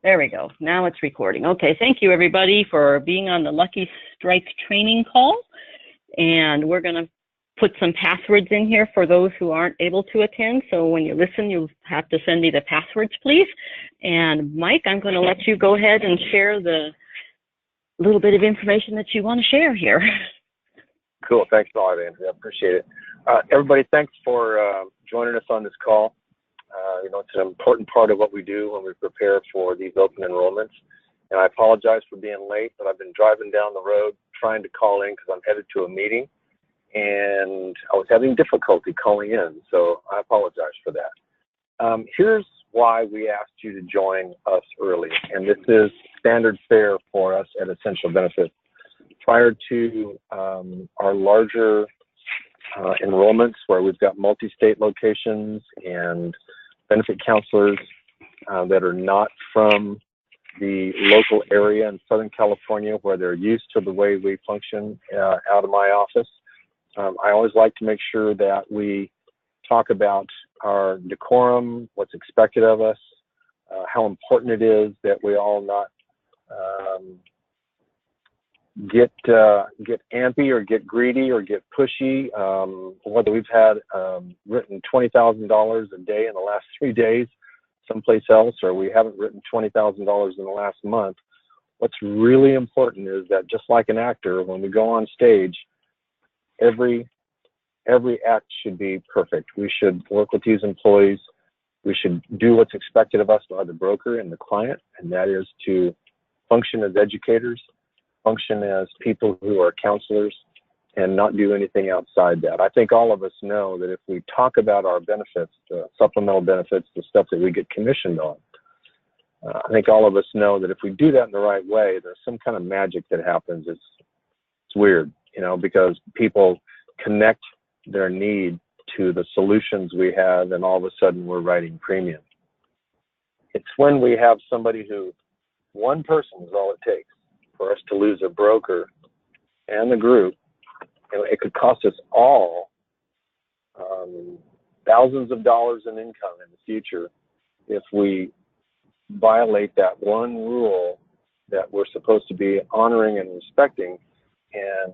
There we go. Now it's recording. Okay, thank you everybody for being on the Lucky Strike training call. And we're going to put some passwords in here for those who aren't able to attend. So when you listen, you have to send me the passwords, please. And Mike, I'm going to let you go ahead and share the little bit of information that you want to share here. Cool. Thanks a lot, Andrea. I appreciate it. Everybody, thanks for joining us on this call. It's an important part of what we do when we prepare for these open enrollments. And I apologize for being late, but I've been driving down the road trying to call in because I'm headed to a meeting, and I was having difficulty calling in, so I apologize for that. Here's why we asked you to join us early, and this is standard fare for us at Essential Benefits. Prior to our larger enrollments where we've got multi-state locations and benefit counselors that are not from the local area in Southern California where they're used to the way we function out of my office. I always like to make sure that we talk about our decorum, what's expected of us, how important it is that we all not get ampy or get greedy or get pushy. Whether we've had written $20,000 a day in the last 3 days someplace else, or we haven't written $20,000 in the last month, what's really important is that just like an actor, when we go on stage, every act should be perfect. We should work with these employees. We should do what's expected of us by the broker and the client, and that is to function as educators, function as people who are counselors, and not do anything outside that. I think all of us know that if we talk about our benefits, the supplemental benefits, the stuff that we get commissioned on, I think all of us know that if we do that in the right way, there's some kind of magic that happens. It's weird, because people connect their need to the solutions we have, and all of a sudden we're writing premium. It's when we have somebody who, one person is all it takes for us to lose a broker and the group. It could cost us all thousands of dollars in income in the future if we violate that one rule that we're supposed to be honoring and respecting, and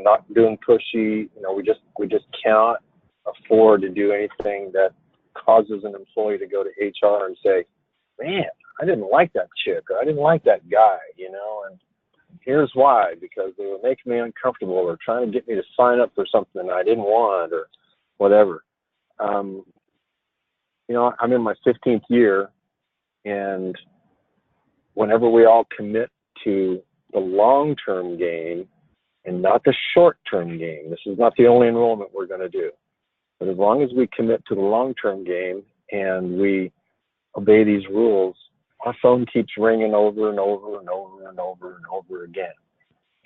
not doing pushy. We just cannot afford to do anything that causes an employee to go to HR and say, "Man, I didn't like that chick," or "I didn't like that guy," and here's why: because they were making me uncomfortable or trying to get me to sign up for something I didn't want or whatever. I'm in my 15th year, and whenever we all commit to the long-term game and not the short-term game, this is not the only enrollment we're going to do, but as long as we commit to the long-term game and we obey these rules, our phone keeps ringing over and over and over and over and over again.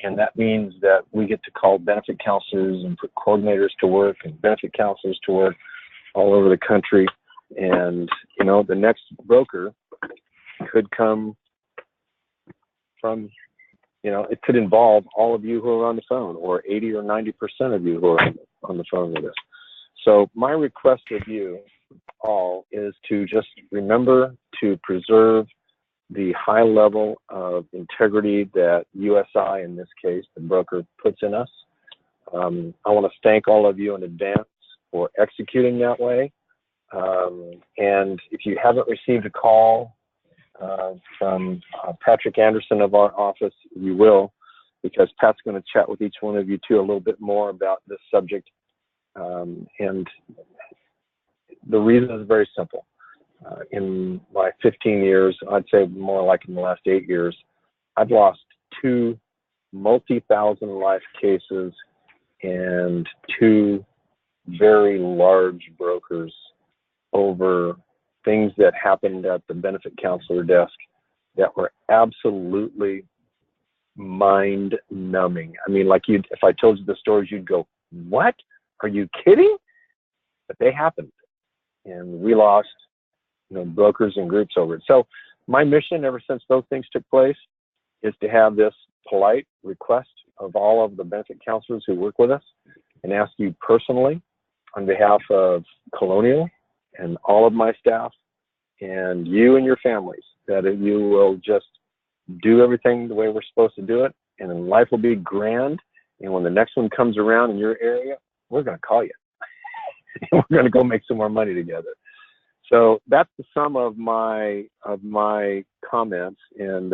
And that means that we get to call benefit counselors and put coordinators to work and benefit counselors to work all over the country. And, the next broker could come from, it could involve all of you who are on the phone, or 80 or 90% of you who are on the phone with us. So my request of you all is to just remember to preserve the high level of integrity that USI, in this case, the broker, puts in us. I want to thank all of you in advance for executing that way. And if you haven't received a call from Patrick Anderson of our office, you will, because Pat's going to chat with each one of you too a little bit more about this subject. And the reason is very simple. In my 15 years, I'd say more like in the last 8 years, I've lost 2 multi-thousand life cases and 2 very large brokers over things that happened at the benefit counselor desk that were absolutely mind-numbing. I mean, if I told you the stories, you'd go, "What? Are you kidding?" But they happened, and we lost brokers and groups over it. So my mission ever since those things took place is to have this polite request of all of the benefit counselors who work with us and ask you personally on behalf of Colonial and all of my staff and you and your families, that you will just do everything the way we're supposed to do it, and then life will be grand. And when the next one comes around in your area, we're going to call you. And we're going to go make some more money together. So that's the sum of my comments. And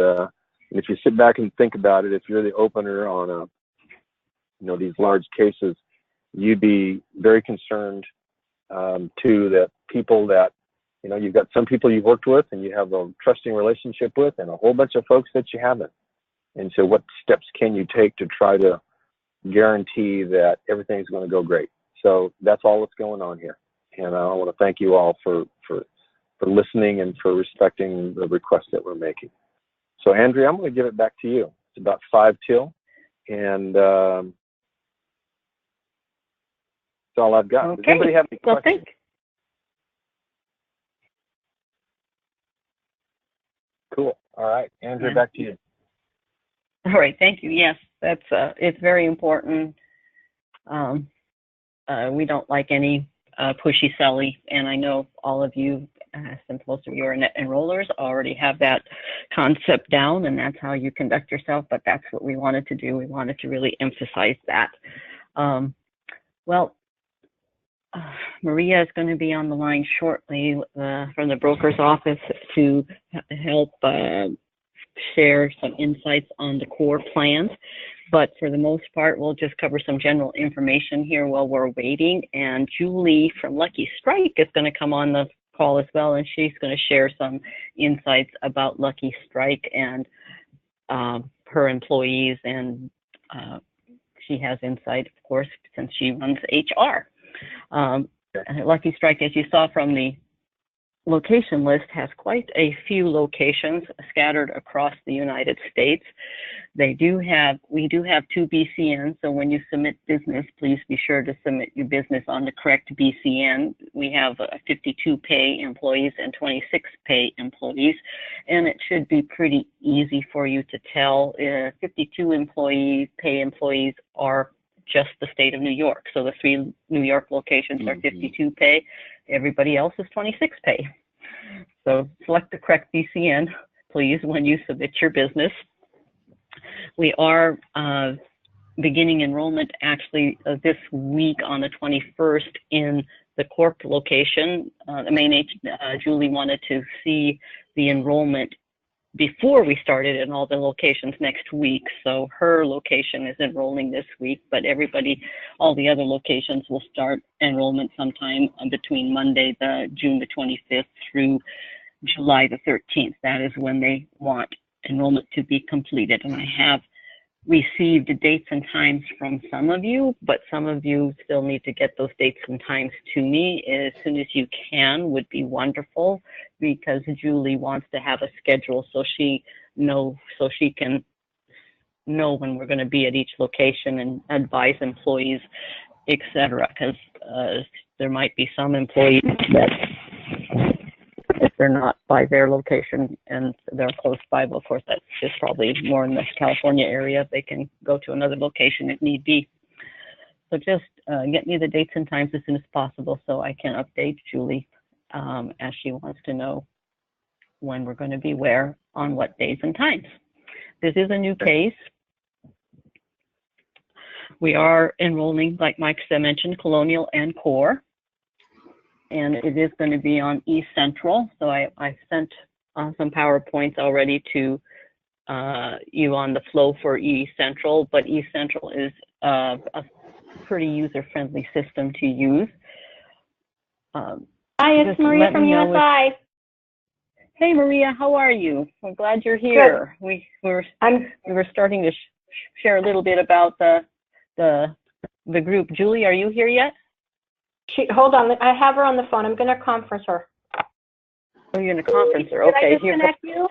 if you sit back and think about it, if you're the opener on these large cases, you'd be very concerned too, that people that you've got some people you've worked with and you have a trusting relationship with, and a whole bunch of folks that you haven't. And so what steps can you take to try to guarantee that everything's going to go great? So that's all that's going on here. And I want to thank you all for listening and for respecting the request that we're making. So Andrea, I'm going to give it back to you. It's about 5 till, and that's all I've got. Okay. Does anybody have any questions? Cool. All right, Andrea, back to you. All right, thank you. Yes, that's it's very important. We don't like any pushy selly, and I know all of you, since most of you are net enrollers, already have that concept down, and that's how you conduct yourself. But that's what we wanted to do. We wanted to really emphasize that. Maria is going to be on the line shortly from the broker's office to help share some insights on the core plans. But for the most part, we'll just cover some general information here while we're waiting. And Julie from Lucky Strike is going to come on the call as well, and she's going to share some insights about Lucky Strike and her employees. And she has insight, of course, since she runs HR. Lucky Strike, as you saw from the location list, has quite a few locations scattered across the United States. We do have 2 BCNs, so when you submit business, please be sure to submit your business on the correct BCN. We have 52 pay employees and 26 pay employees, and it should be pretty easy for you to tell. 52 pay employees are just the state of New York. So the 3 New York locations are 52 pay. Everybody else is 26 pay. So select the correct BCN, please, when you submit your business. We are beginning enrollment actually this week on the 21st in the Corp location. The main Julie wanted to see the enrollment before we started in all the locations next week. So her location is enrolling this week, but all the other locations will start enrollment sometime between Monday, June the 25th through July the 13th. That is when they want enrollment to be completed. And I have received dates and times from some of you, but some of you still need to get those dates and times to me as soon as you can. Would be wonderful, because Julie wants to have a schedule so she can know when we're going to be at each location and advise employees, etc. Because there might be some employees that, if they're not by their location and they're close by, but of course that's just probably more in the California area, they can go to another location if need be. So just get me the dates and times as soon as possible so I can update Julie as she wants to know when we're going to be where on what days and times. This is a new case. We are enrolling, like Mike said, mentioned, Colonial and Core. And it is going to be on eCentral. So I sent some PowerPoints already to you on the flow for eCentral, but eCentral is a pretty user-friendly system to use. Hi, it's Maria from USI. Hey, Maria, how are you? I'm glad you're here. Good. We were starting to share a little bit about the group. Julie, are you here yet? Hold on, I have her on the phone. I'm going to conference her. Oh, you're in a conference her. Okay. Did I disconnect you?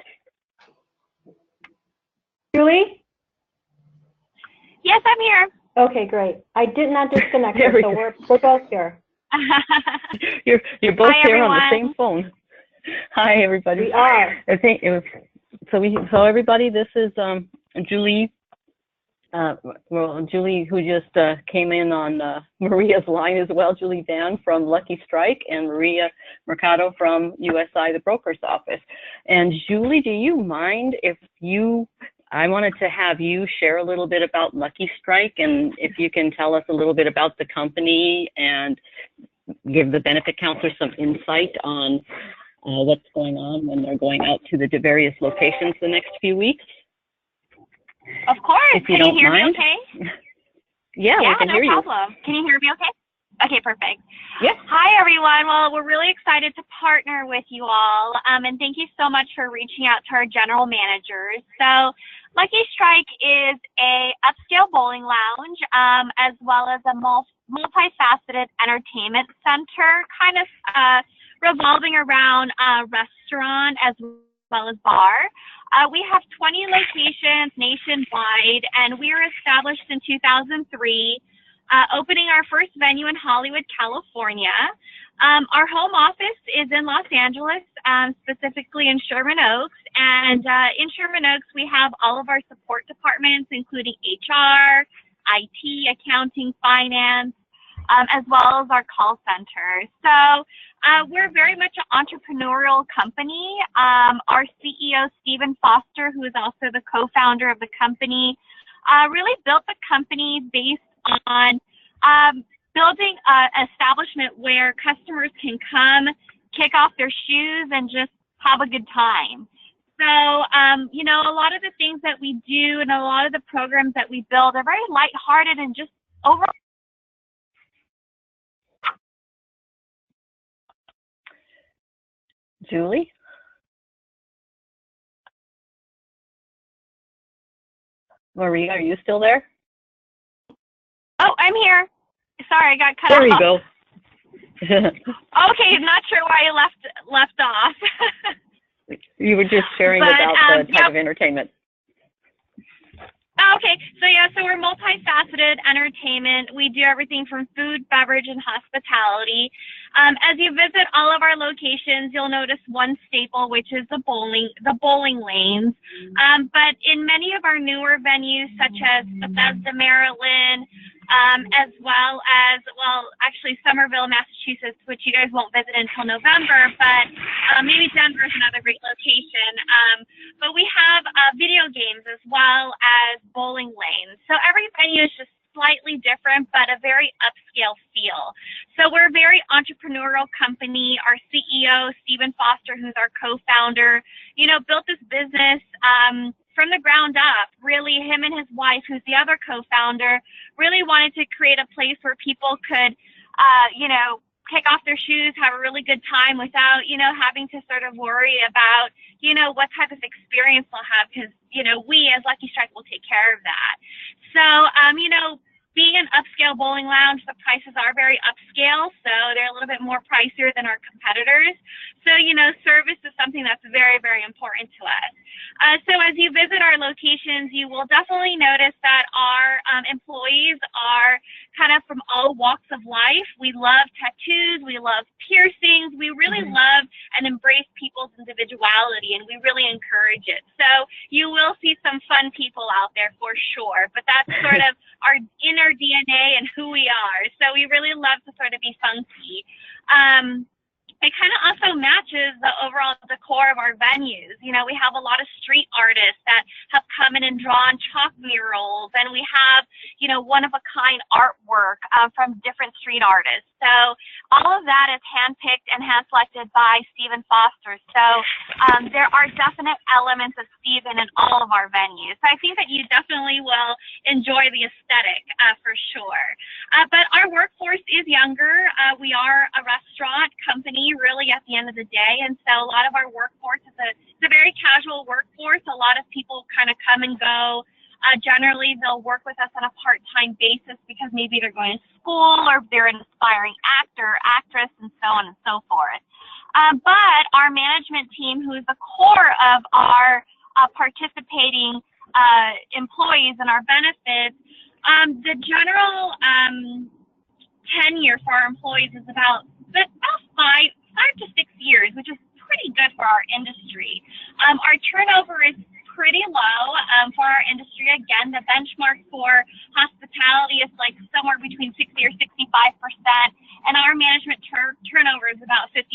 Julie? Yes, I'm here. Okay, great. I did not disconnect her, so we're both here. You're both Hi, here everyone. on the same phone. Hi, everybody. We are. I think it was so everybody. This is Julie Well, Julie, who just came in on Maria's line as well, Julie Van from Lucky Strike, and Maria Mercado from USI, the broker's office. And Julie, do you mind if I wanted to have you share a little bit about Lucky Strike, and if you can tell us a little bit about the company and give the benefit counselors some insight on what's going on when they're going out to the various locations the next few weeks. Of course. If you Can don't you hear mind. me okay? Yeah, we can no hear you. problem. Can you hear me okay? Okay, perfect. Yes. Hi, everyone. Well, we're really excited to partner with you all, and thank you so much for reaching out to our general managers. So Lucky Strike is a upscale bowling lounge, as well as a multifaceted entertainment center, kind of revolving around a restaurant as well as bar. We have 20 locations nationwide, and we were established in 2003, opening our first venue in Hollywood, California. Our home office is in Los Angeles, specifically in Sherman Oaks. And in Sherman Oaks, we have all of our support departments, including HR, IT, accounting, finance, as well as our call center. So we're very much an entrepreneurial company. Our CEO, Stephen Foster, who is also the co-founder of the company, really built the company based on building an establishment where customers can come, kick off their shoes, and just have a good time. So, you know, a lot of the things that we do and a lot of the programs that we build are very lighthearted and just overall. Julie? Maria, are you still there? Oh, I'm here. Sorry, I got cut off. There you go. Okay, not sure why I left off. You were just sharing about the type of entertainment. Okay, so we're multifaceted entertainment. We do everything from food, beverage, and hospitality. As you visit all of our locations, you'll notice one staple, which is the bowling lanes. But in many of our newer venues, such as Bethesda, Maryland, as well as, actually Somerville, Massachusetts, which you guys won't visit until November, but maybe Denver is another great location. But we have video games as well as bowling lanes. So every venue is just slightly different, but a very upscale feel. So we're a very entrepreneurial company. Our CEO, Stephen Foster, who's our co-founder, built this business from the ground up. Really, him and his wife, who's the other co-founder, really wanted to create a place where people could, kick off their shoes, have a really good time without, having to sort of worry about, what type of experience they'll have, because, we as Lucky Strike will take care of that. So, being an upscale bowling lounge, the prices are very upscale, so they're a little bit more pricier than our competitors. So, service is something that's very, very important to us. So as you visit our locations, you will definitely notice that our employees are kind of from all walks of life. We love tattoos, we love piercings, we really love and embrace people's individuality, and we really encourage it. So you will see some fun people out there for sure, but that's sort of our inner DNA and who we are. So we really love to sort of be funky. It kind of also matches the overall decor of our venues. We have a lot of street artists that have come in and drawn chalk murals, and we have, one-of-a-kind artwork from different street artists. So all of that is handpicked and hand-selected by Stephen Foster. So there are definite elements of Stephen in all of our venues. So I think that you definitely will enjoy the aesthetic for sure. But our workforce is younger. We are a restaurant company, really, at the end of the day. And so a lot of our workforce is a very casual workforce. A lot of people kind of come and go. Generally, they'll work with us on a part-time basis because maybe they're going to school or they're an aspiring actor, actress, and so on and so forth. But our management team, who is the core of our participating employees and our benefits, the general tenure for our employees is about 5 to 6 years, which is pretty good for our industry. Our turnover is pretty low for our industry. industry. Again, the benchmark for hospitality is like somewhere between 60 or 65%, and our management turnover is about 55%.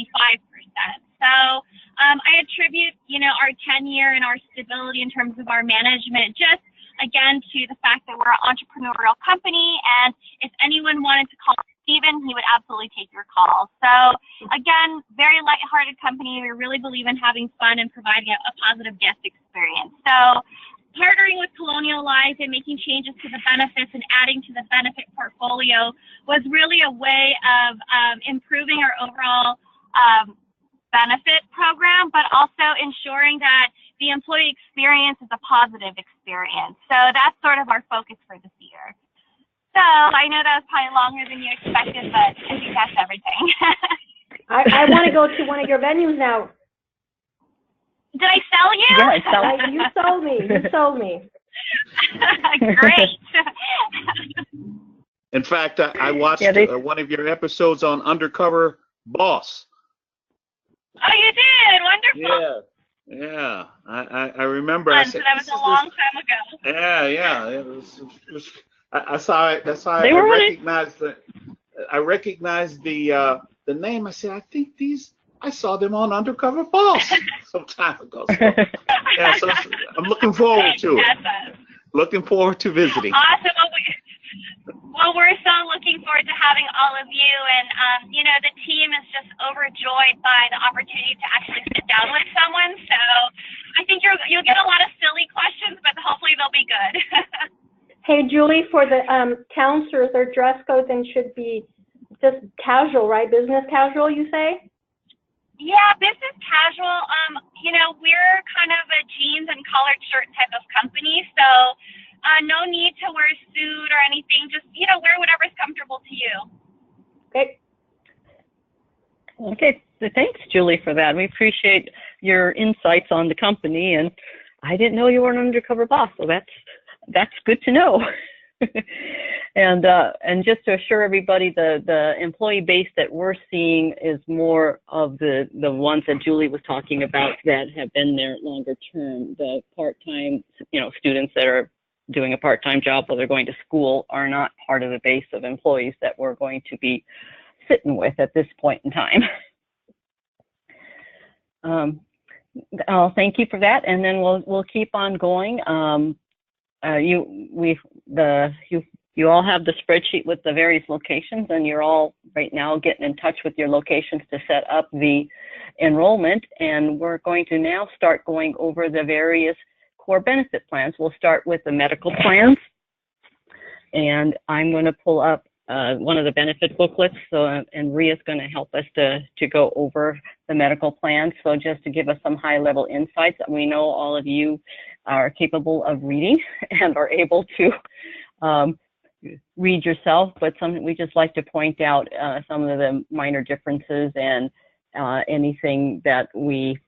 So I attribute, our tenure and our stability in terms of our management just, again, to the fact that we're an entrepreneurial company, and if anyone wanted to call Steven, he would absolutely take your call. So again, very lighthearted company. We really believe in having fun and providing a positive guest experience. So partnering with Colonial Life and making changes to the benefits and adding to the benefit portfolio was really a way of improving our overall benefit program, but also ensuring that the employee experience is a positive experience. So that's sort of our focus for this year. So I know that was probably longer than you expected, but I think that's everything. I want to go to one of your venues now. Did I sell you? Yeah, You sold me. You sold me. Great. In fact, I watched one of your episodes on Undercover Boss. Oh, you did? Wonderful. Yeah. I remember. I said, that was a long time ago. Yeah. It was I saw it. That's how They I were recognized the name. I said, I think I saw them on Undercover Boss some time ago. So I'm looking forward to it. Looking forward to visiting. Awesome. Well, we're so looking forward to having all of you, and the team is just overjoyed by the opportunity to actually sit down with someone. So I think you'll get a lot of silly questions, but hopefully they'll be good. Hey, Julie, for the counselors, their dress code then should be just casual, right? Business casual, you say? Yeah, business casual. We're kind of a jeans and collared shirt type of company, so no need to wear a suit or anything. Just, wear whatever's comfortable to you. Okay. Okay, so thanks, Julie, for that. We appreciate your insights on the company, and I didn't know you were an undercover boss, so that's good to know. And just to assure everybody, the employee base that we're seeing is more of the ones that Julie was talking about that have been there longer term. The part-time, students that are doing a part-time job while they're going to school are not part of the base of employees that we're going to be sitting with at this point in time. Thank you for that, and then we'll keep on going. You all have the spreadsheet with the various locations, and you're all right now getting in touch with your locations to set up the enrollment, and we're going to now start going over the various core benefit plans. We'll start with the medical plans, and I'm going to pull up one of the benefit booklets, and Ria's going to help us to go over the medical plans. So just to give us some high-level insights, we know all of you are capable of reading and are able to read yourself, but we just like to point out some of the minor differences and anything that we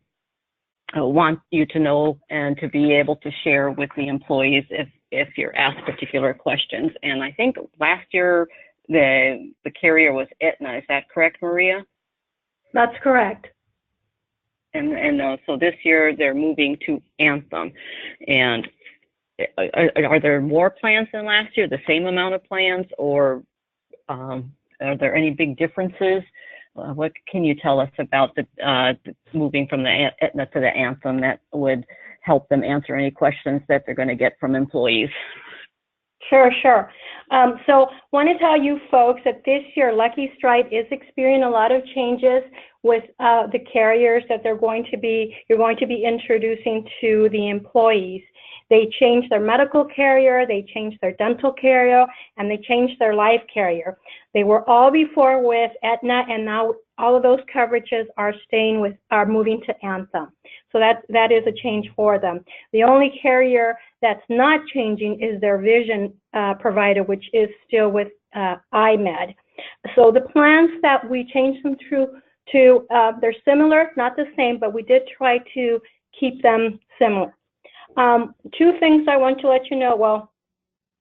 want you to know and to be able to share with the employees if you're asked particular questions. And I think last year the carrier was Aetna. Is that correct, Maria? That's correct. And so this year they're moving to Anthem. And are there more plans than last year, the same amount of plans, or are there any big differences? What can you tell us about the moving from the Aetna to the Anthem that would help them answer any questions that they're going to get from employees? Sure. So want to tell you folks that this year Lucky Strike is experiencing a lot of changes with the carriers that you're going to be introducing to the employees. They changed their medical carrier, they changed their dental carrier, and they changed their life carrier. They were all before with Aetna, and now all of those coverages are moving to Anthem. So that is a change for them. The only carrier that's not changing is their vision provider, which is still with iMed. So the plans that we changed them to they're similar, not the same, but we did try to keep them similar. Two things I want to let you know. Well,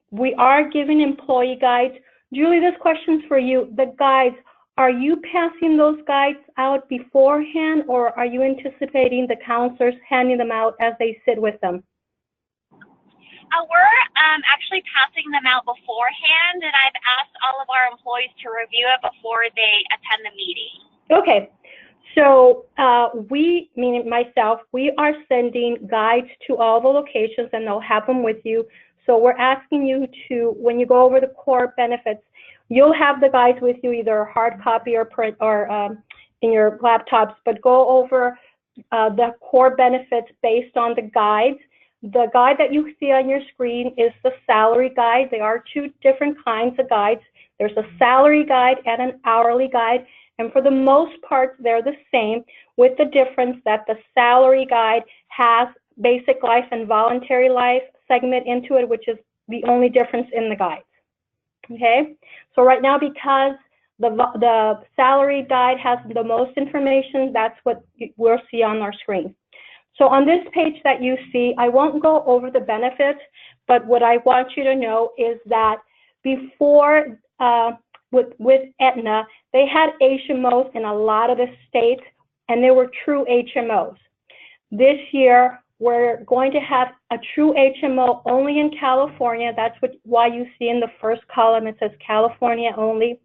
we are giving employee guides. Julie, this question's for you. The guides, are you passing those guides out beforehand, or are you anticipating the counselors handing them out as they sit with them? We're actually passing them out beforehand, and I've asked all of our employees to review it before they attend the meeting. Okay. So we, meaning myself, we are sending guides to all the locations, and they'll have them with you. So we're asking you to, when you go over the core benefits, you'll have the guides with you, either hard copy or print or in your laptops, but go over the core benefits based on the guides. The guide that you see on your screen is the salary guide. There are two different kinds of guides. There's a salary guide and an hourly guide. And for the most part, they're the same, with the difference that the salary guide has basic life and voluntary life segment into it, which is the only difference in the guides. Okay, so right now, because the salary guide has the most information, that's what we'll see on our screen. So on this page that you see, I won't go over the benefits, but what I want you to know is that before, with Aetna, they had HMOs in a lot of the states, and they were true HMOs. This year, we're going to have a true HMO only in California. That's why you see in the first column it says California only.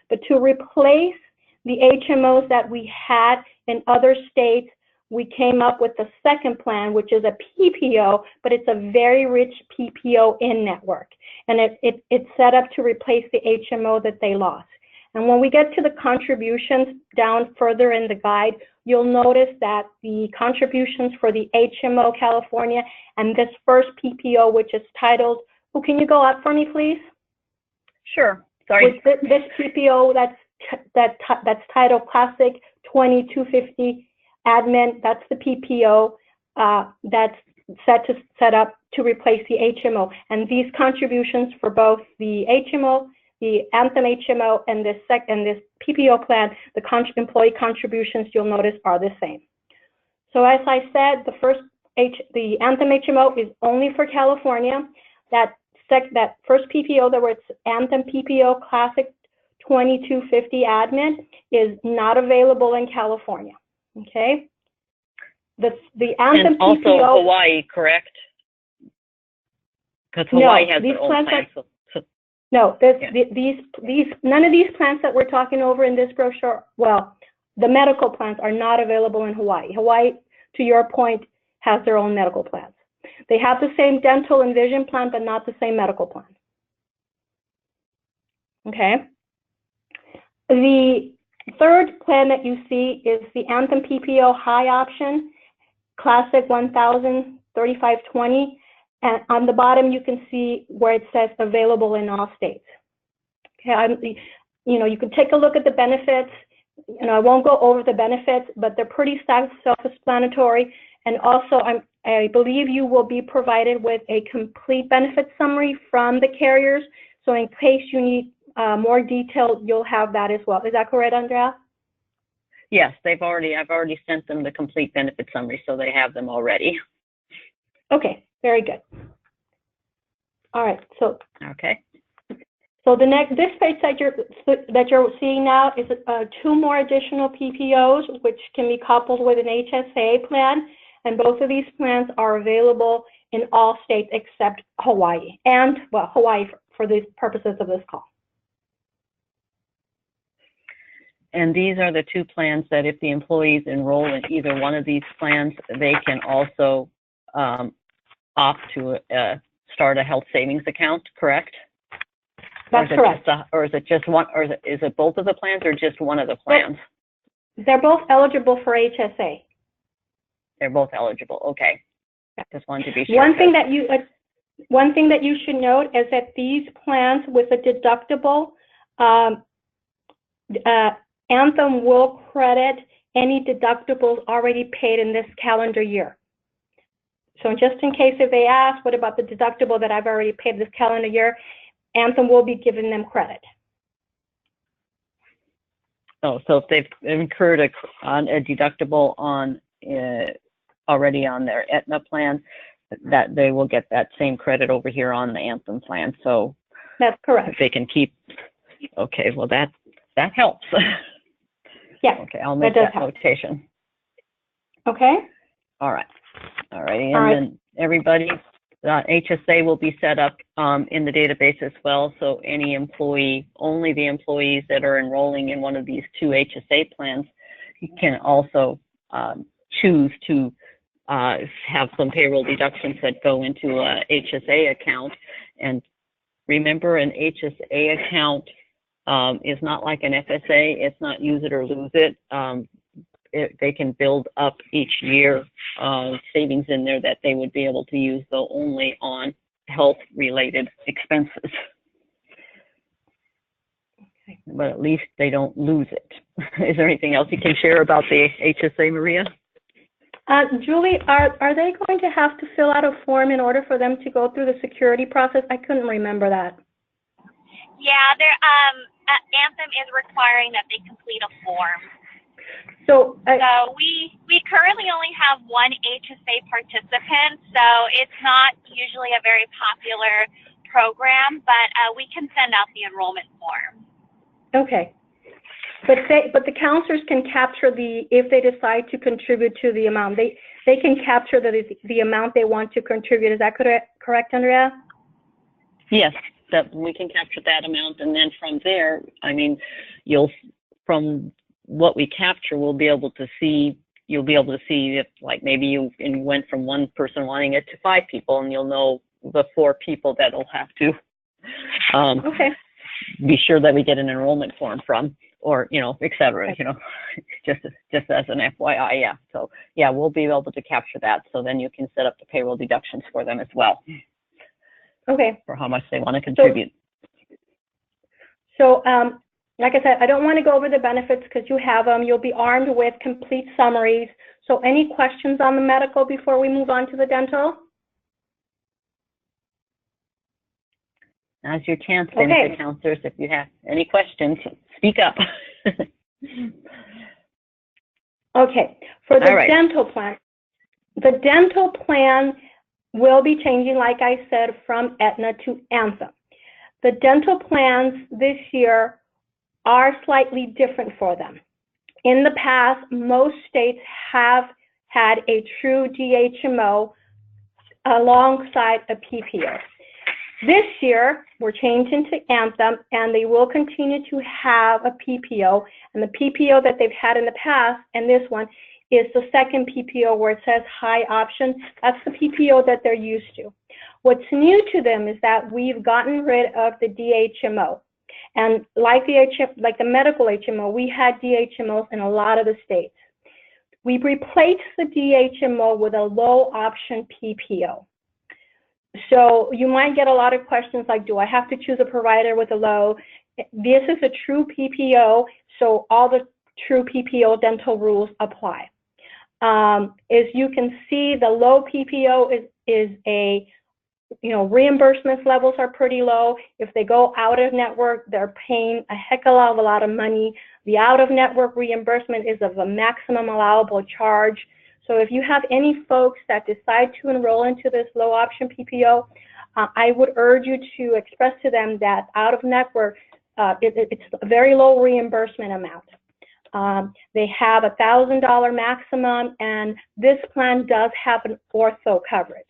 But to replace the HMOs that we had in other states, we came up with the second plan, which is a PPO, but it's a very rich PPO in-network. And it's set up to replace the HMO that they lost. And when we get to the contributions down further in the guide, you'll notice that the contributions for the HMO California and this first PPO, which is titled, oh, can you go up for me, please? Sure. Sorry. With this PPO that's titled Classic 2250 Admin, that's the PPO that's set up to replace the HMO. And these contributions for both the HMO, the Anthem HMO, and this PPO plan, the employee contributions, you'll notice, are the same. So as I said, the Anthem HMO is only for California. That first PPO, that was Anthem PPO Classic 2250 Admin, is not available in California. Okay. The Anthem and also PPO, Hawaii, correct? Because Hawaii has their own plan. No, none of these plans that we're talking over in this brochure, well, the medical plans are not available in Hawaii. Hawaii, to your point, has their own medical plans. They have the same dental and vision plan, but not the same medical plan. Okay. The third plan that you see is the Anthem PPO high option, Classic 103520. And on the bottom, you can see where it says available in all states. Okay, you can take a look at the benefits. I won't go over the benefits, but they're pretty self-explanatory. And also, I believe you will be provided with a complete benefit summary from the carriers. So in case you need more detail, you'll have that as well. Is that correct, Andrea? Yes, I've already sent them the complete benefit summary, so they have them already. Okay, very good. All right, so okay. So this page that you're seeing now is two more additional PPOs, which can be coupled with an HSA plan, and both of these plans are available in all states except Hawaii, and well, Hawaii for the purposes of this call. And these are the two plans that if the employees enroll in either one of these plans, they can also opt to start a health savings account, correct? That's correct. Or is it just one, or is it both of the plans or just one of the plans? They're both eligible for HSA. They're both eligible, okay. Just wanted to be sure. One thing that you should note is that these plans with a deductible, Anthem will credit any deductibles already paid in this calendar year. So just in case if they ask, what about the deductible that I've already paid this calendar year, Anthem will be giving them credit. Oh, so if they've incurred a deductible on already on their Aetna plan, that they will get that same credit over here on the Anthem plan. So that's correct. If they can keep, okay, well that helps. Yeah. Okay, I'll make that notation. Okay. All right. All righty. And then everybody, HSA will be set up in the database as well, so any employee, only the employees that are enrolling in one of these 2 HSA plans, you can also choose to have some payroll deductions that go into a HSA account. And remember, an HSA account is not like an FSA. It's not use it or lose it. They can build up each year savings in there that they would be able to use, though only on health-related expenses. Okay. But at least they don't lose it. Is there anything else you can share about the HSA, Maria? Julie, are they going to have to fill out a form in order for them to go through the security process? I couldn't remember that. Yeah, Anthem is requiring that they complete a form. So we currently only have 1 HSA participant, so it's not usually a very popular program, but we can send out the enrollment form. Okay. But the counselors can capture if they decide to contribute to the amount, they can capture the amount they want to contribute. Is that correct, Andrea? Yes, that we can capture that amount, and then from there, I mean, from what we capture, you'll be able to see if, like, maybe you went from 1 person wanting it to 5 people, and you'll know the 4 people that'll have to okay. be sure that we get an enrollment form from, or, et cetera, just as an FYI, yeah. So, yeah, we'll be able to capture that, so then you can set up the payroll deductions for them as well. Okay. For how much they want to contribute. So like I said, I don't want to go over the benefits because you have them. You'll be armed with complete summaries. So any questions on the medical before we move on to the dental? Now's your chance, benefit counselors. If you have any questions, speak up. Okay, for the dental plan will be changing, like I said, from Aetna to Anthem. The dental plans this year are slightly different for them. In the past, most states have had a true DHMO alongside a PPO. This year, we're changing to Anthem, and they will continue to have a PPO. And the PPO that they've had in the past, and this one, is the second PPO where it says high option. That's the PPO that they're used to. What's new to them is that we've gotten rid of the DHMO. And like the medical HMO, we had DHMOs in a lot of the states. We replaced the DHMO with a low option PPO. So you might get a lot of questions like, do I have to choose a provider with a low? This is a true PPO, so all the true PPO dental rules apply. As you can see, the low PPO is a, reimbursement levels are pretty low. If they go out of network, they're paying a heck of a lot of money. The out of network reimbursement is of a maximum allowable charge. So if you have any folks that decide to enroll into this low option PPO, I would urge you to express to them that out of network, it's a very low reimbursement amount. They have a $1,000 maximum, and this plan does have an ortho coverage.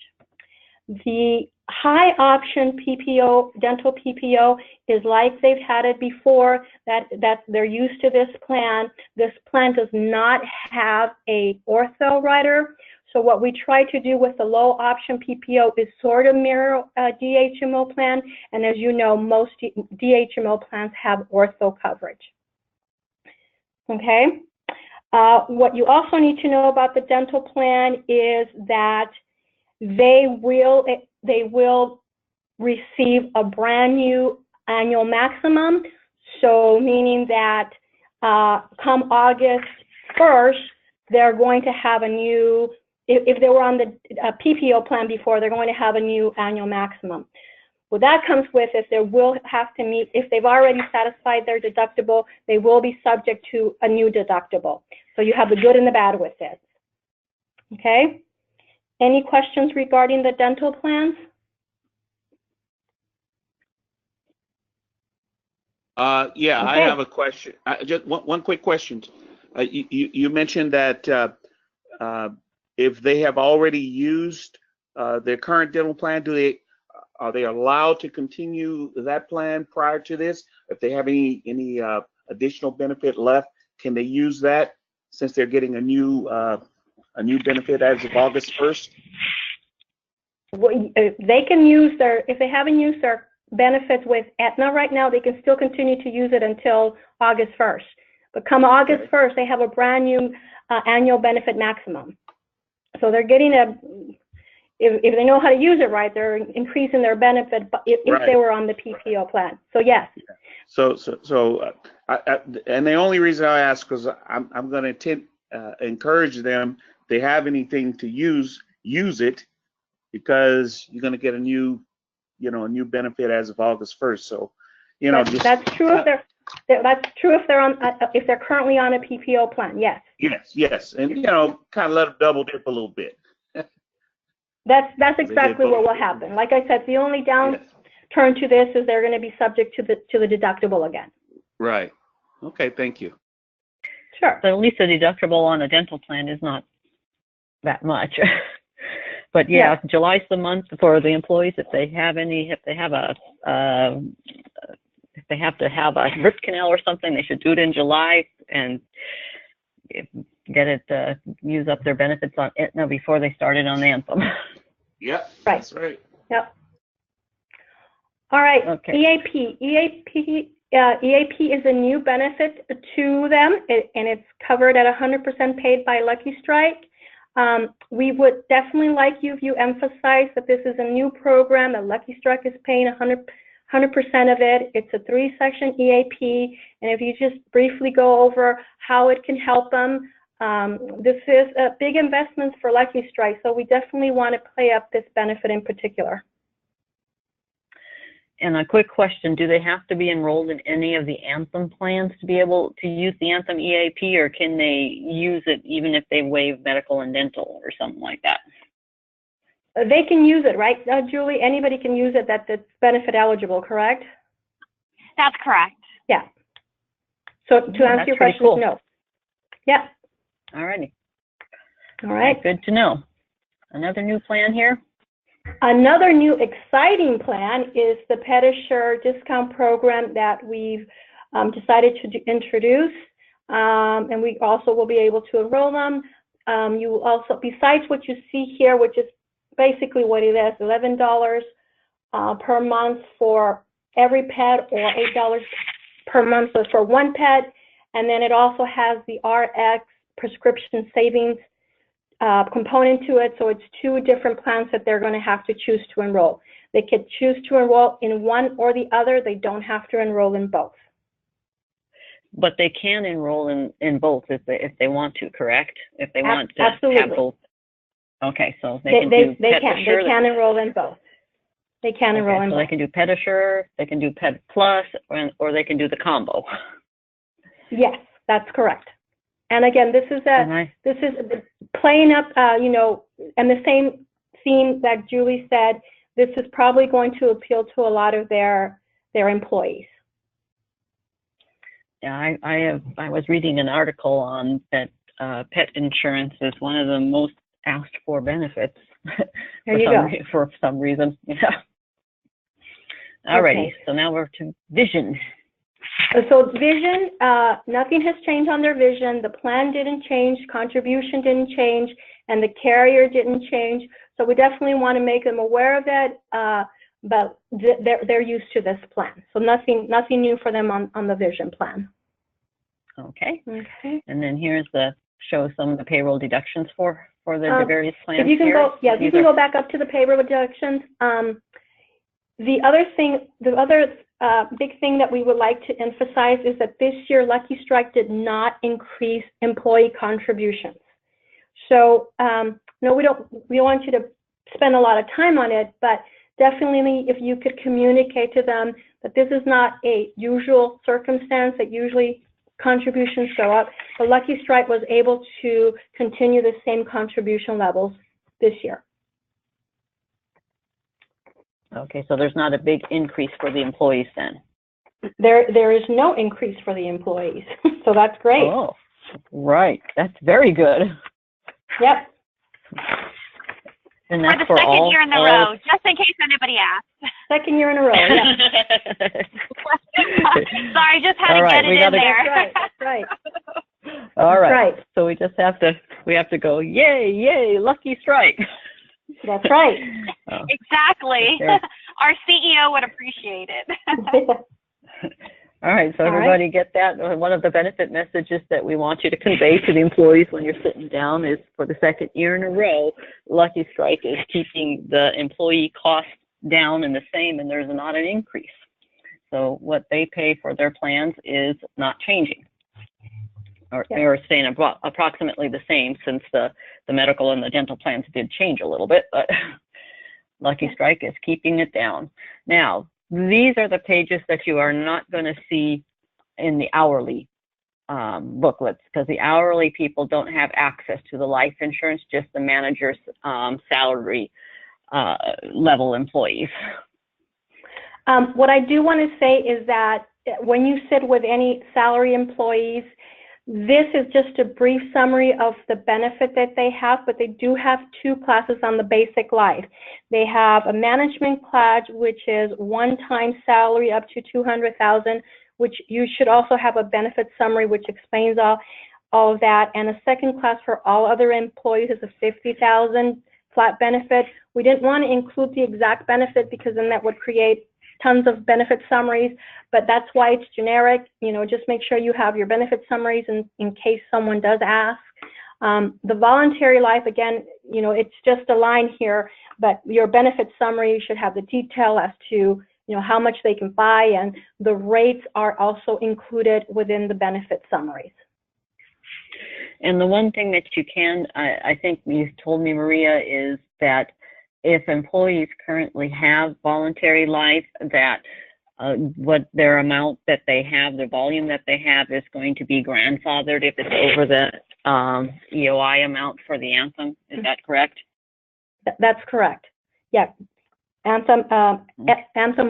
The high option PPO, dental PPO, is like they've had it before, that they're used to this plan. This plan does not have a ortho rider. So what we try to do with the low option PPO is sort of mirror a DHMO plan. And as you know, most DHMO plans have ortho coverage. Okay. What you also need to know about the dental plan is that they will receive a brand new annual maximum. So meaning that come August 1st, they're going to have a new, if they were on the PPO plan before, they're going to have a new annual maximum. What that comes with is they will have to meet, if they've already satisfied their deductible, they will be subject to a new deductible. So you have the good and the bad with it. Okay? Any questions regarding the dental plans? Yeah, okay. I have a question. Just one quick question. You mentioned that if they have already used their current dental plan? Are they allowed to continue that plan prior to this? If they have any additional benefit left, can they use that since they're getting a new benefit as of August 1st? They can use if they haven't used their benefits with Aetna right now, they can still continue to use it until August 1st. But come August 1st, they have a brand new annual benefit maximum. So they're getting if they know how to use it right, they're increasing their benefit if they were on the PPO plan. So yes. And the only reason I ask, because I'm going to encourage them, if they have anything to use it, because you're going to get a new benefit as of August 1st. So, that's true if they're currently on a PPO plan. Yes. Yes, and kind of let them double dip a little bit. That's exactly what will happen. Like I said, the only downturn to this is they're going to be subject to the deductible again. Right. Okay. Thank you. Sure. So at least the deductible on a dental plan is not that much. But yeah, July's the month for the employees if they have to have a root canal or something, they should do it in July and get it use up their benefits on Aetna before they started on Anthem. Yep. Right. That's right. Yep. All right. Okay. EAP is a new benefit to them, and it's covered at 100% paid by Lucky Strike. We would definitely like you if you emphasize that this is a new program, that Lucky Strike is paying 100% of it. It's a 3-section EAP, and if you just briefly go over how it can help them, this is a big investment for Lucky Strike, so we definitely want to play up this benefit in particular. And a quick question, do they have to be enrolled in any of the Anthem plans to be able to use the Anthem EAP, or can they use it even if they waive medical and dental or something like that? They can use it, right, Julie? Anybody can use it that's benefit eligible, correct? That's correct. Yeah. So to answer your question, cool. No. Yeah. All righty. All right. Good to know. Another new plan here? Another new exciting plan is the PediSure discount program that we've decided to introduce, and we also will be able to enroll them. You will also, besides what you see here, which is basically what it is, $11 per month for every pet, or $8 per month for one pet, and then it also has the RX prescription savings component to it, so it's 2 different plans that they're going to have to choose to enroll. They could choose to enroll in one or the other. They don't have to enroll in both. But they can enroll in both if they want to, correct? If they want to Absolutely. have both. Okay, so they can enroll in both. They can enroll in both. So they can do PediSure, they can do Ped Plus, or they can do the combo. Yes, that's correct. And again, this is playing up, and the same theme that Julie said. This is probably going to appeal to a lot of their employees. Yeah, I was reading an article on that pet insurance is one of the most asked for benefits. For some reason. Yeah. Alrighty, so now we're to vision. So vision, nothing has changed on their vision. The plan didn't change, contribution didn't change, and the carrier didn't change. So we definitely want to make them aware of that, but they're used to this plan. So nothing new for them on the vision plan. Okay. And then here's show some of the payroll deductions for the various plans. If you can you can go back up to the payroll deductions. The other big thing that we would like to emphasize is that this year Lucky Strike did not increase employee contributions. So no, we don't want you to spend a lot of time on it, but definitely if you could communicate to them that this is not a usual circumstance, that usually contributions go up, but Lucky Strike was able to continue the same contribution levels this year. Okay, so there's not a big increase for the employees then? There is no increase for the employees, so that's great. Oh, right. That's very good. Yep. And for that's the for second all, year in a row, just in case anybody asks. Second year in a row, yeah. Sorry, just had All to right, get we it in gotta- there. That's right. All That's right. right. So we just have to go, yay, yay, lucky strike. That's right. Oh, Exactly. there. Our CEO would appreciate it. All right, so All right. everybody get that? One of the benefit messages that we want you to convey to the employees when you're sitting down is, for the second year in a row, Lucky Strike is keeping the employee costs down and the same, and there's not an increase. So what they pay for their plans is not changing, or staying approximately the same, since the medical and the dental plans did change a little bit, but Lucky Strike is keeping it down. Now, these are the pages that you are not going to see in the hourly booklets, because the hourly people don't have access to the life insurance, just the manager's salary level employees. What I do want to say is that when you sit with any salary employees, this is just a brief summary of the benefit that they have, but they do have two classes on the basic life. They have a management class, which is one-time salary up to $200,000, which you should also have a benefit summary, which explains all of that. And a second class for all other employees is a $50,000 flat benefit. We didn't want to include the exact benefit because then that would create tons of benefit summaries, but that's why it's generic. You know, just make sure you have your benefit summaries in case someone does ask. The voluntary life, again, you know, it's just a line here, but your benefit summary should have the detail as to, you know, how much they can buy, and the rates are also included within the benefit summaries. And the one thing that you can, I think you told me, Maria, is that if employees currently have voluntary life, that what their amount that they have, the volume that they have, is going to be grandfathered if it's over the EOI amount for the Anthem. Is that correct? That's correct. Yeah. Anthem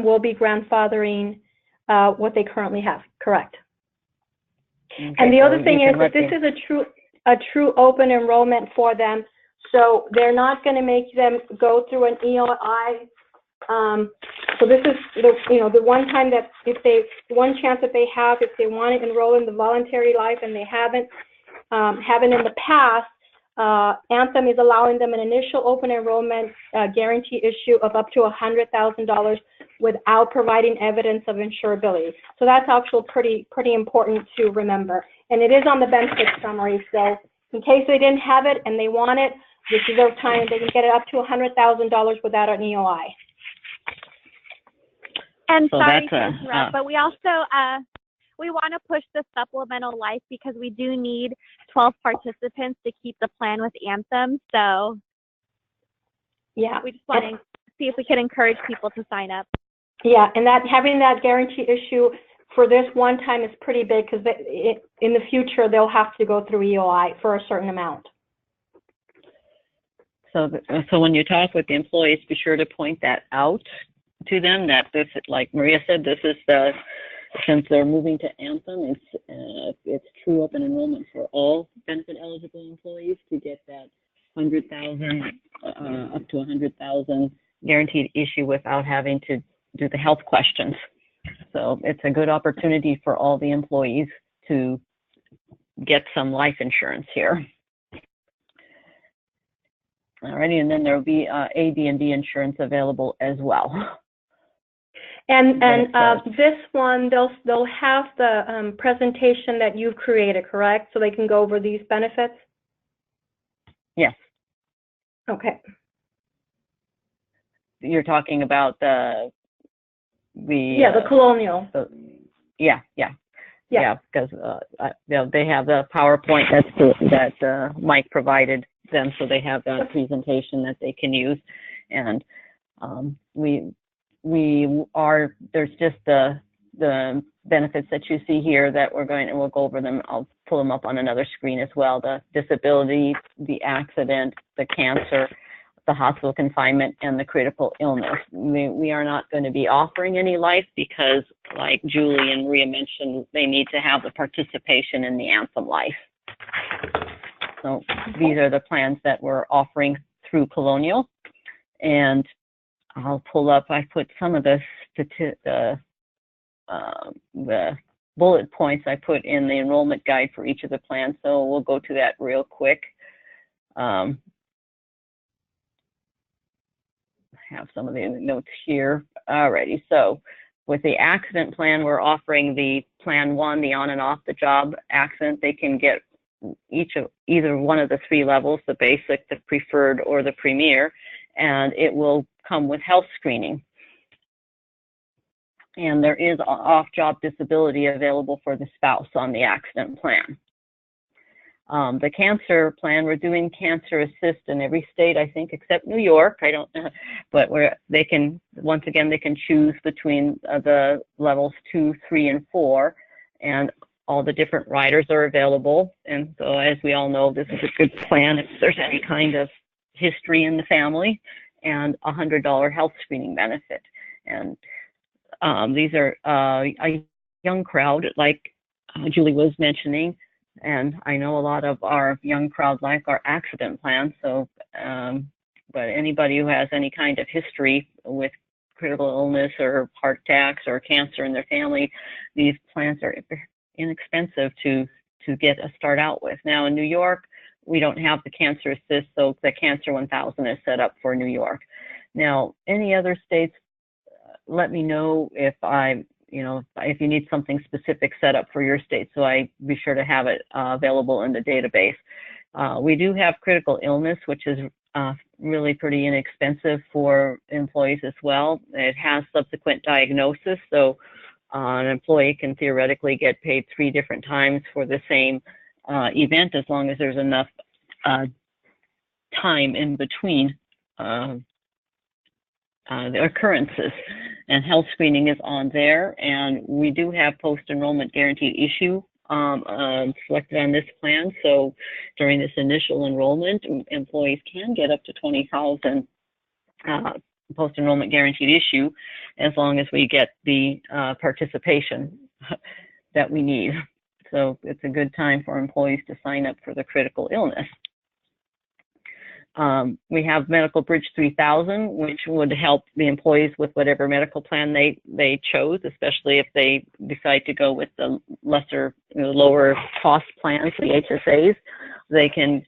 will be grandfathering what they currently have. Correct. Okay, and the so other thing is that this is a true open enrollment for them. So they're not going to make them go through an EOI. So this is the one time that one chance that they have if they want to enroll in the voluntary life and they haven't in the past. Anthem is allowing them an initial open enrollment guarantee issue of up to $100,000 without providing evidence of insurability. So that's actually pretty important to remember. And it is on the benefit summary. So in case they didn't have it and they want it, this is their time. They can get it up to $100,000 without an EOI. And so sorry to interrupt, but we also we want to push the supplemental life because we do need 12 participants to keep the plan with Anthem. So yeah, we just want to see if we can encourage people to sign up. Yeah, and that having that guarantee issue for this one time is pretty big because in the future they'll have to go through EOI for a certain amount. So when you talk with the employees, be sure to point that out to them, that this, like Maria said, this is since they're moving to Anthem, it's true open enrollment for all benefit eligible employees to get that 100,000 up to 100,000 guaranteed issue without having to do the health questions. So it's a good opportunity for all the employees to get some life insurance here. Alrighty, and then there will be AD&D insurance available as well. And this one, they'll have the presentation that you've created, correct? So they can go over these benefits? Yes. Okay. You're talking about the Colonial. Yeah, because they have the PowerPoint that Mike provided them, so they have that presentation that they can use, and there's just the benefits that you see here that we'll go over them. I'll pull them up on another screen as well. The disability, the accident, the cancer, the hospital confinement, and the critical illness. We are not going to be offering any life because, like Julie and Maria mentioned, they need to have the participation in the Anthem life. So these are the plans that we're offering through Colonial. And I'll pull up, I put some of the bullet points I put in the enrollment guide for each of the plans, so we'll go to that real quick. I have some of the notes here. Alrighty, so with the accident plan, we're offering the plan 1, the on and off the job accident. They can get either one of the 3 levels, the basic, the preferred, or the premier, and it will come with health screening. And there is off-job disability available for the spouse on the accident plan. The cancer plan, we're doing Cancer Assist in every state, I think, except New York. I don't know, but they can, once again, they can choose between the levels 2, 3, and 4, and all the different riders are available. And so, as we all know, this is a good plan if there's any kind of history in the family, and a $100 health screening benefit. And these are a young crowd, like Julie was mentioning, and I know a lot of our young crowd like our accident plan. So, but anybody who has any kind of history with critical illness or heart attacks or cancer in their family, these plans are inexpensive to start out with. Now in New York, we don't have the Cancer Assist, so the Cancer 1000 is set up for New York. Now, any other states, let me know if if you need something specific set up for your state, so I be sure to have it available in the database. We do have critical illness, which is really pretty inexpensive for employees as well. It has subsequent diagnosis, so an employee can theoretically get paid 3 different times for the same event, as long as there's enough time in between the occurrences. And health screening is on there, and we do have post-enrollment guaranteed issue selected on this plan. So during this initial enrollment, employees can get up to $20,000 post-enrollment guaranteed issue, as long as we get the participation that we need. So it's a good time for employees to sign up for the critical illness. We have Medical Bridge 3000, which would help the employees with whatever medical plan they chose, especially if they decide to go with the lower cost plans, the HSAs. They can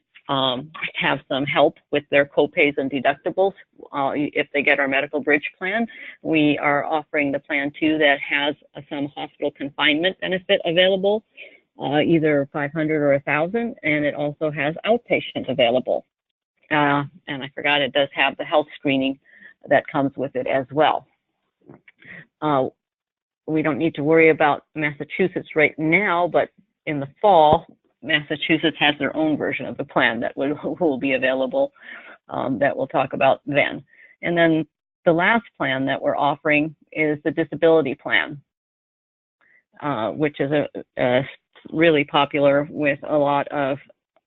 have some help with their copays and deductibles if they get our Medical Bridge plan. We are offering the plan 2 that has some hospital confinement benefit available, either 500 or 1,000, and it also has outpatient available. And I forgot, it does have the health screening that comes with it as well. We don't need to worry about Massachusetts right now, but in the fall, Massachusetts has their own version of the plan that will be available that we'll talk about then. And then the last plan that we're offering is the disability plan, which is a really popular with a lot of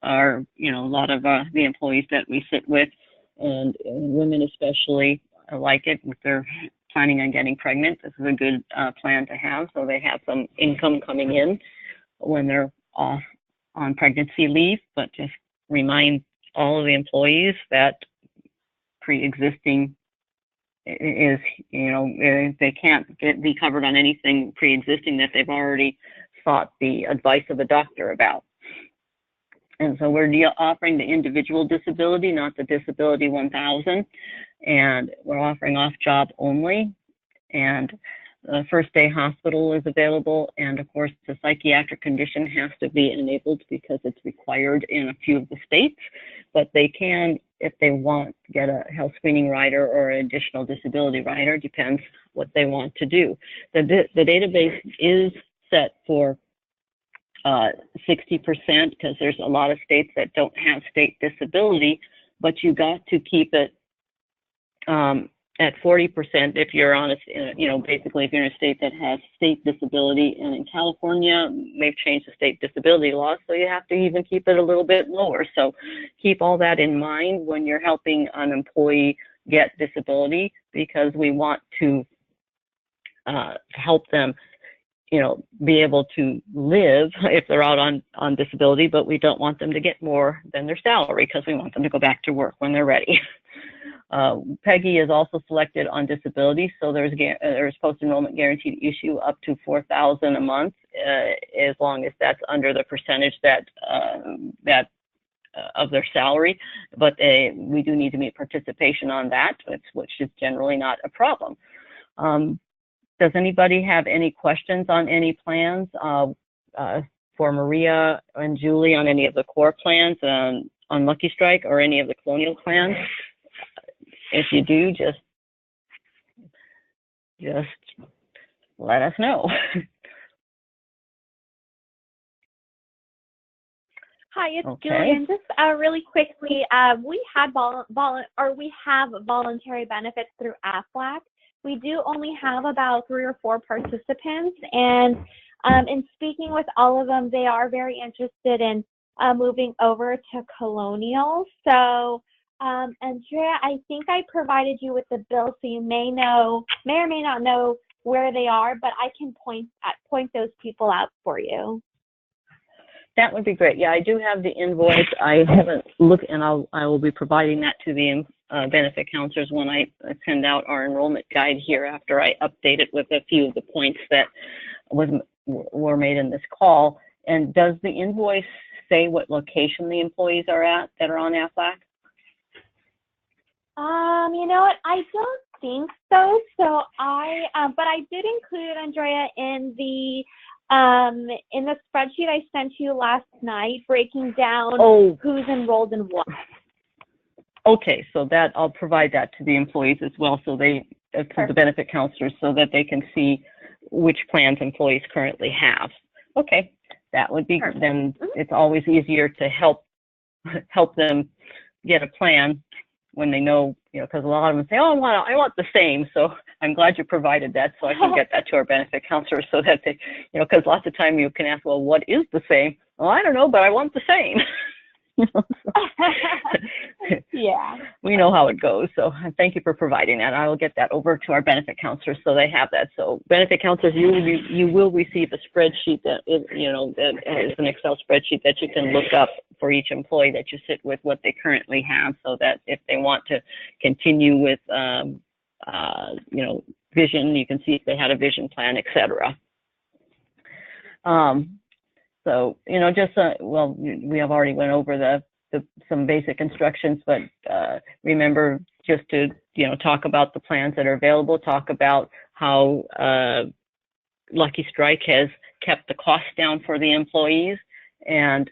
our, the employees that we sit with, and women especially like it if they're planning on getting pregnant. This is a good plan to have, so they have some income coming in when they're off on pregnancy leave. But just remind all of the employees that pre-existing is, they can't be covered on anything pre-existing that they've already sought the advice of a doctor about. And so we're offering the individual disability, not the disability 1000, and we're offering off-job only. And the first day hospital is available, and of course the psychiatric condition has to be enabled because it's required in a few of the states, but they can, if they want, get a health screening rider or an additional disability rider, depends what they want to do. The database is set for 60%, because there's a lot of states that don't have state disability, but you got to keep it at 40% if you're on basically if you're in a state that has state disability. And in California, they've changed the state disability law, so you have to even keep it a little bit lower. So keep all that in mind when you're helping an employee get disability, because we want to help them be able to live if they're out on disability, but we don't want them to get more than their salary, because we want them to go back to work when they're ready. Peggy is also selected on disability, so there's post-enrollment guaranteed issue up to $4,000 a month, as long as that's under the percentage that of their salary. But we do need to meet participation on that, which is generally not a problem. Does anybody have any questions on any plans for Maria and Julie on any of the core plans on Lucky Strike or any of the Colonial plans? If you do, just let us know. Hi, it's Okay. Julian. Just really quickly, we have voluntary benefits through AFLAC. We do only have about 3 or 4 participants, and in speaking with all of them, they are very interested in moving over to Colonial. So, Andrea, I think I provided you with the bill, so you may or may not know where they are, but I can point those people out for you. That would be great. Yeah, I do have the invoice. I haven't looked, and I will be providing that to the benefit counselors when I send out our enrollment guide here after I update it with a few of the points that were made in this call. And does the invoice say what location the employees are at that are on AFLAC? You know what? I don't think so. So but I did include it, Andrea, in the spreadsheet I sent you last night, breaking down who's enrolled in what. Okay, so that I'll provide that to the employees as well, so to the benefit counselors, so that they can see which plans employees currently have. Okay, that would be then. It's always easier to help them get a plan when they know, because a lot of them say, "Oh, I want the same." So I'm glad you provided that, so I can get that to our benefit counselors, so that they, because lots of time you can ask, "Well, what is the same?" Well, I don't know, but I want the same. Yeah. We know how it goes. So thank you for providing that. I will get that over to our benefit counselors so they have that. So benefit counselors, you will receive a spreadsheet that is, that is an Excel spreadsheet that you can look up for each employee that you sit with, what they currently have, so that if they want to continue with, vision, you can see if they had a vision plan, etc. So, we have already went over some basic instructions, but remember just to, talk about the plans that are available, talk about how Lucky Strike has kept the cost down for the employees, and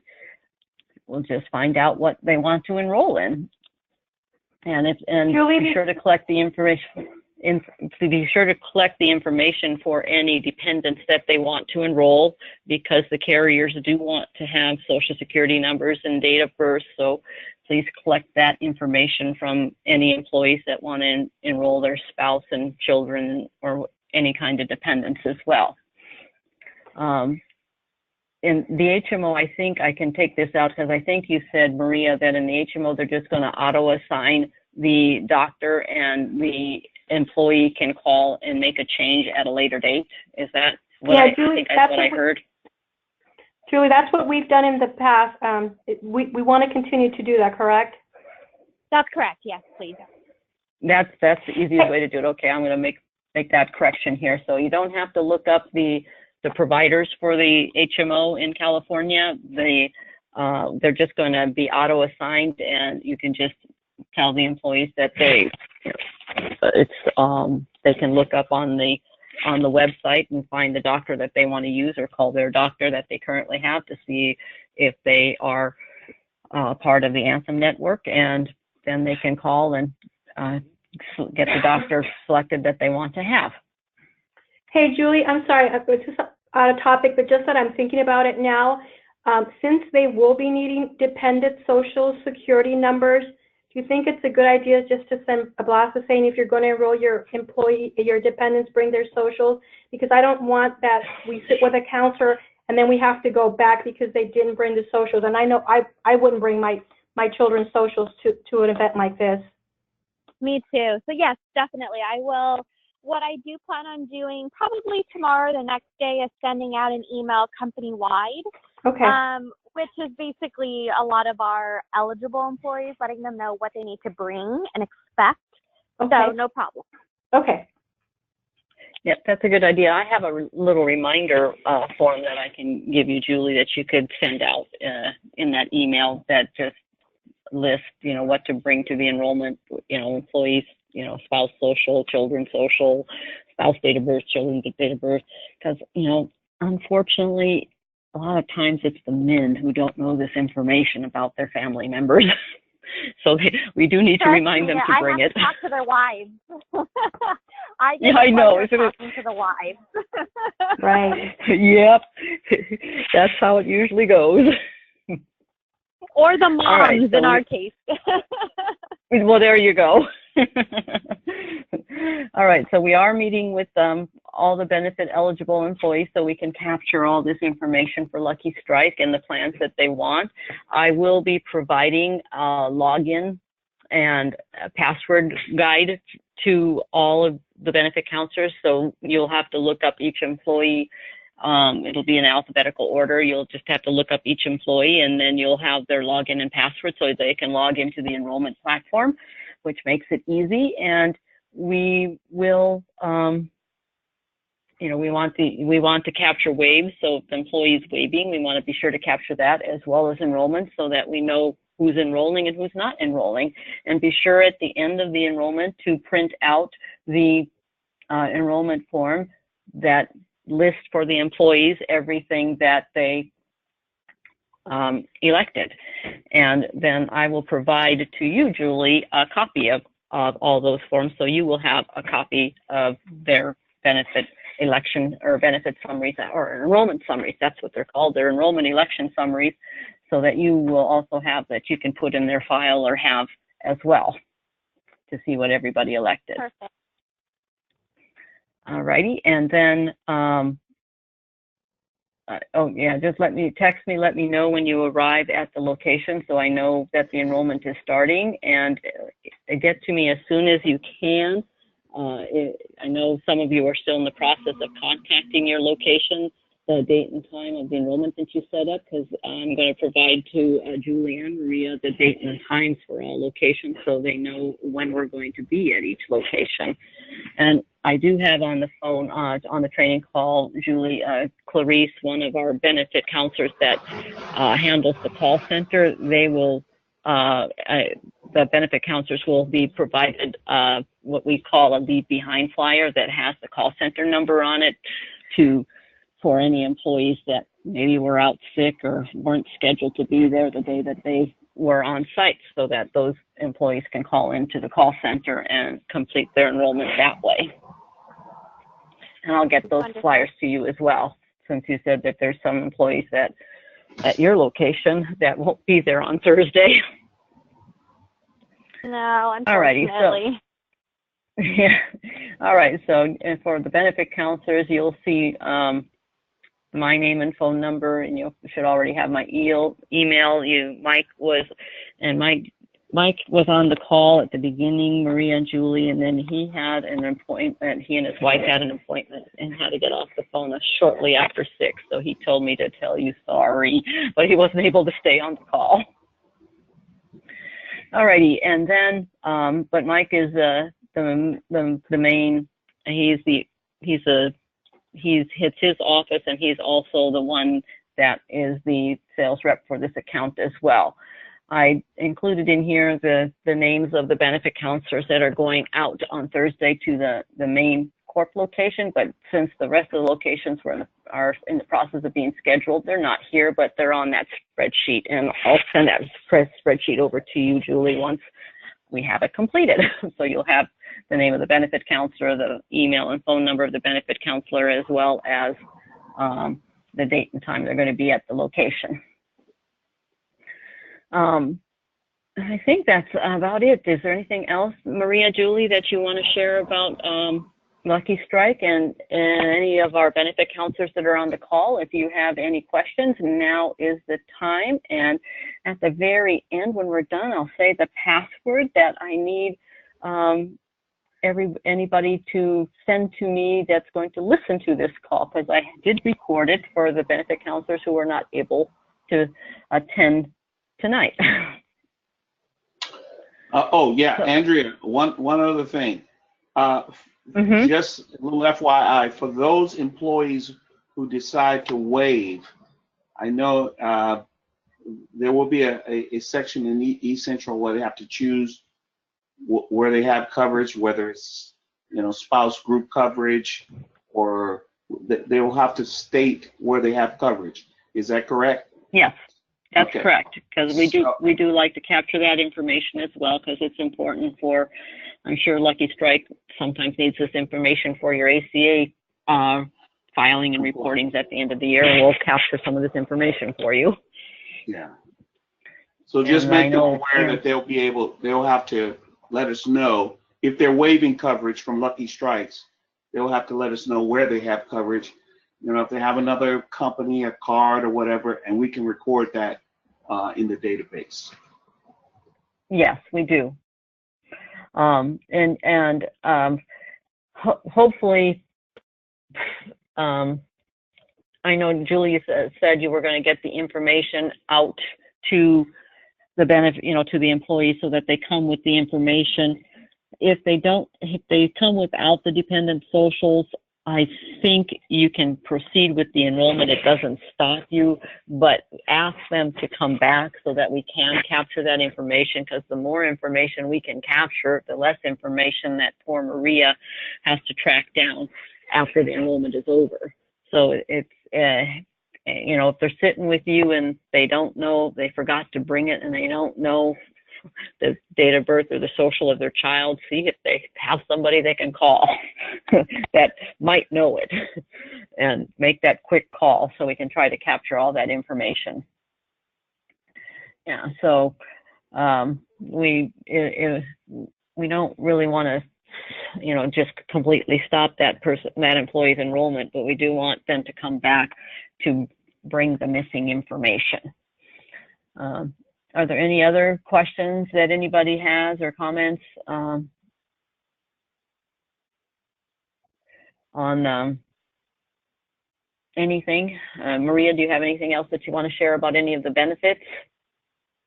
we'll just find out what they want to enroll in. And Julie, be sure to collect the information. Be sure to collect the information for any dependents that they want to enroll, because the carriers do want to have Social Security numbers and date of birth. So please collect that information from any employees that want to enroll their spouse and children or any kind of dependents as well. In the HMO, I think I can take this out, because I think you said, Maria, that in the HMO they're just going to auto-assign the doctor, and the employee can call and make a change at a later date. Is that what I think that's what I heard? Julie, that's what we've done in the past. We want to continue to do that, correct? That's correct. Yes, please. That's the easiest way to do it. Okay, I'm going to make that correction here. So you don't have to look up the providers for the HMO in California. They're just going to be auto-assigned, and you can just tell the employees that they can look up on the website and find the doctor that they want to use, or call their doctor that they currently have to see if they are part of the Anthem network, and then they can call and get the doctor selected that they want to have. Hey, Julie, I'm sorry, it's just out of topic, but just that I'm thinking about it now. Since they will be needing dependent Social Security numbers, do you think it's a good idea just to send a blast saying, if you're going to enroll your dependents, bring their socials? Because I don't want that we sit with a counselor and then we have to go back because they didn't bring the socials. And I know I wouldn't bring my children's socials to an event like this. Me too. So yes, definitely. I will. What I do plan on doing probably tomorrow, the next day, is sending out an email company-wide. Okay. Which is basically a lot of our eligible employees, letting them know what they need to bring and expect Okay. So no problem. Okay. Yep, that's a good idea. I have a little reminder form that I can give you, Julie, that you could send out in that email that just lists, what to bring to the enrollment, employees, spouse social, children social, spouse date of birth, children's date of birth. Because, unfortunately, a lot of times it's the men who don't know this information about their family members. So we do need to remind them to bring it. I have to talk to their wives. I know. Talking to the wives. Right. Yep. That's how it usually goes. Or the moms, right, so in our case. Well, there you go. All right, so we are meeting with all the benefit eligible employees so we can capture all this information for Lucky Strike and the plans that they want. I will be providing a login and a password guide to all of the benefit counselors, so you'll have to look up each employee. It'll be in alphabetical order. You'll just have to look up each employee, and then you'll have their login and password so they can log into the enrollment platform, which makes it easy. And we will, we want to capture waves. So if the employee is waiving, we want to be sure to capture that as well as enrollment so that we know who's enrolling and who's not enrolling. And be sure at the end of the enrollment to print out the enrollment form that lists for the employees everything that they elected. And then I will provide to you, Julie, a copy of all those forms. So you will have a copy of their benefit election or benefit summaries or enrollment summaries. That's what they're called. They're enrollment election summaries, so that you will also have that you can put in their file or have as well to see what everybody elected. Perfect. All righty, and then, just let me know when you arrive at the location so I know that the enrollment is starting, and get to me as soon as you can. I know some of you are still in the process of contacting your location, the date and time of the enrollment that you set up, because I'm going to provide to Julie and Maria the date and times for all locations so they know when we're going to be at each location. And I do have on the phone, on the training call, Julie, Clarice, one of our benefit counselors that handles the call center. They will, the benefit counselors will be provided what we call a leave behind flyer that has the call center number on it for any employees that maybe were out sick or weren't scheduled to be there the day that they were on site, so that those employees can call into the call center and complete their enrollment that way. And I'll get those Wonderful. flyers to you as well, since you said that there's some employees that at your location that won't be there on Thursday. No, Alrighty, unfortunately. so yeah. All right, so and for the benefit counselors, you'll see my name and phone number, and you should already have my email. Mike was on the call at the beginning, Maria and Julie, and then he had an appointment. He and his wife had an appointment and had to get off the phone shortly after 6. So he told me to tell you sorry, but he wasn't able to stay on the call. Alrighty, and then, but Mike is the main. It's his office, and he's also the one that is the sales rep for this account as well. I included in here the names of the benefit counselors that are going out on Thursday to the main Corp location, but since the rest of the locations are in the process of being scheduled, they're not here, but they're on that spreadsheet, and I'll send that spreadsheet over to you, Julie, once we have it completed. So you'll have the name of the benefit counselor, the email and phone number of the benefit counselor, as well as the date and time they're going to be at the location. I think that's about it. Is there anything else, Maria, Julie, that you want to share about Lucky Strike and any of our benefit counselors that are on the call? If you have any questions, now is the time. And at the very end, when we're done, I'll say the password that I need anybody to send to me that's going to listen to this call, because I did record it for the benefit counselors who were not able to attend tonight. Oh yeah, Andrea. One other thing. Just a little FYI for those employees who decide to waive. I know there will be a section in eCentral where they have to choose where they have coverage, whether it's spouse group coverage, or they will have to state where they have coverage. Is that correct? Yes, that's Okay. correct. Because we do like to capture that information as well, because it's important for. I'm sure Lucky Strike sometimes needs this information for your ACA filing and reportings at the end of the year. We'll capture some of this information for you. Yeah. So just make them aware that they'll have to let us know if they're waiving coverage from Lucky Strikes. They'll have to let us know where they have coverage. If they have another company, a card or whatever, and we can record that in the database. Yes, we do. Hopefully, I know Julia said you were going to get the information out to the to the employees so that they come with the information. If they come without the dependent socials, I think you can proceed with the enrollment. It doesn't stop you, but ask them to come back so that we can capture that information, because the more information we can capture, the less information that poor Maria has to track down after the enrollment is over. So it's, if they're sitting with you and they don't know, they forgot to bring it and they don't know the date of birth or the social of their child, see if they have somebody they can call that might know it, and make that quick call so we can try to capture all that information. Yeah, so we don't really want to just completely stop that employee's enrollment, but we do want them to come back to bring the missing information. Are there any other questions that anybody has or comments on anything? Maria, do you have anything else that you want to share about any of the benefits?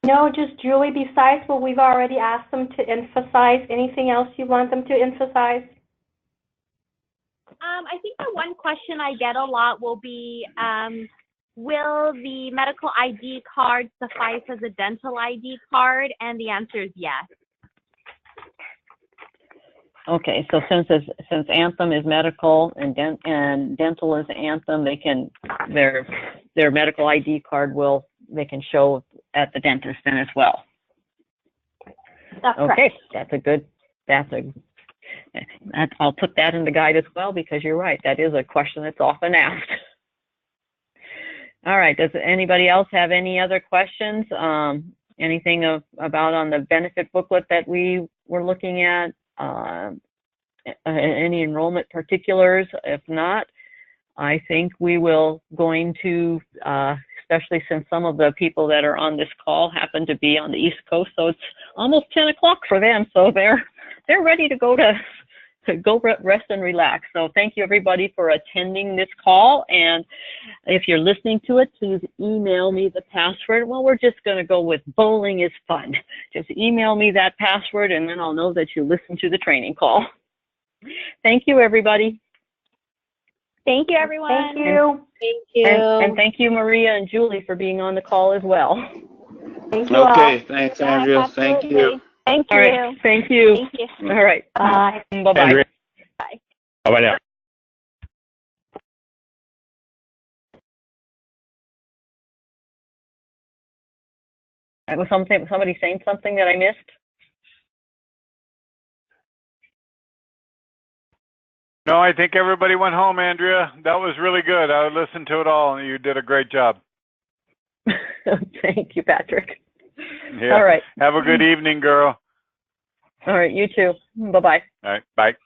No, just Julie, besides what we've already asked them to emphasize, anything else you want them to emphasize? I think the one question I get a lot will be, will the medical ID card suffice as a dental ID card? And the answer is yes. Okay, so since Anthem is medical and dental is Anthem, their medical ID card they can show at the dentist then as well. That's okay, correct. I'll put that in the guide as well, because you're right, that is a question that's often asked. All right, does anybody else have any other questions? Anything about on the benefit booklet that we were looking at? Any enrollment particulars? If not, I think we will going to, especially since some of the people that are on this call happen to be on the East Coast, so it's almost 10 o'clock for them, so they're ready to go rest and relax. So thank you everybody for attending this call, and if you're listening to it, please email me the password. Well, we're just going to go with bowling is fun. Just email me that password and then I'll know that you listened to the training call. Thank you everybody. Thank you everyone. Thank you. Thank you. And thank you Maria and Julie for being on the call as well. Thank you Okay, all. thanks Andrea. Thank you. Thank you. All right, thank you. Thank you. All right. Bye. Bye-bye. Andrea. Bye. Bye-bye now. Was somebody saying something that I missed? No, I think everybody went home, Andrea. That was really good. I listened to it all, and you did a great job. Thank you, Patrick. Yeah. All right. Have a good evening, girl. All right, you too. Bye-bye. All right, bye.